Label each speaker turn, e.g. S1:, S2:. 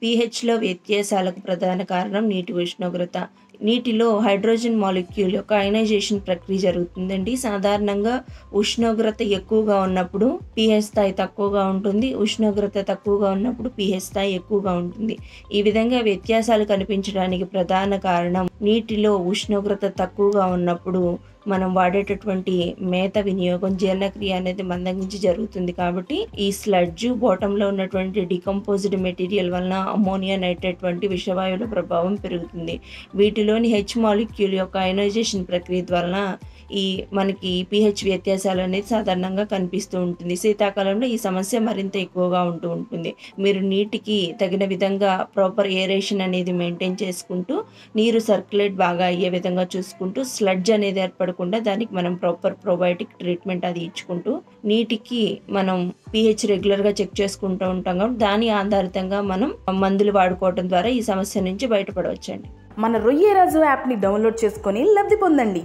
S1: పీహెచ్‌లో వ్యత్యాసాలకు ప్రధాన కారణం నీటి ఉష్ణోగ్రత. నీటిలో హైడ్రోజన్ మాలిక్యూల్ యొక్క అయనైజేషన్ ప్రక్రియ జరుగుతుందండి. సాధారణంగా ఉష్ణోగ్రత ఎక్కువగా ఉన్నప్పుడు పీహెచ్ స్థాయి తక్కువగా ఉంటుంది. ఉష్ణోగ్రత తక్కువగా ఉన్నప్పుడు పీహెచ్ స్థాయి ఎక్కువగా ఉంటుంది. ఈ విధంగా వ్యత్యాసాలు కనిపించడానికి ప్రధాన కారణం నీటిలో ఉష్ణోగ్రత తక్కువగా ఉన్నప్పుడు మనం వాడేటటువంటి మేత వినియోగం, జీర్ణక్రియ అనేది మందగించి జరుగుతుంది. కాబట్టి ఈ స్లడ్జ్ బాటంలో ఉన్నటువంటి డికంపోజ్డ్ మెటీరియల్ వలన అమ్మోనియా నైట్రేట్ వంటి విషవాయువుల ప్రభావం పెరుగుతుంది. వీటిలోని హెచ్ మాలిక్యూల్ యొక్క అయనైజేషన్ ప్రక్రియ వలన మనకి పీహెచ్ వ్యత్యాసాలు అనేది సాధారణంగా కనిపిస్తూ ఉంటుంది. శీతాకాలంలో ఈ సమస్య మరింత ఎక్కువగా ఉంటూ ఉంటుంది. మీరు నీటికి తగిన విధంగా ప్రాపర్ ఏరేషన్ అనేది మెయింటైన్ చేసుకుంటూ, నీరు సర్క్యులేట్ బాగా అయ్యే విధంగా చూసుకుంటూ, స్లడ్జ్ అనేది ఏర్పడకుండా దానికి మనం ప్రాపర్ ప్రోబయోటిక్ ట్రీట్మెంట్ అది ఇచ్చుకుంటూ, నీటికి మనం పీహెచ్ రెగ్యులర్గా చెక్ చేసుకుంటూ ఉంటాం కాబట్టి దాని ఆధారితంగా మనం మందులు వాడుకోవడం ద్వారా ఈ సమస్య నుంచి బయటపడవచ్చండి.
S2: మన రొయ్యరాజు యాప్ని డౌన్లోడ్ చేసుకొని లబ్ధి పొందండి.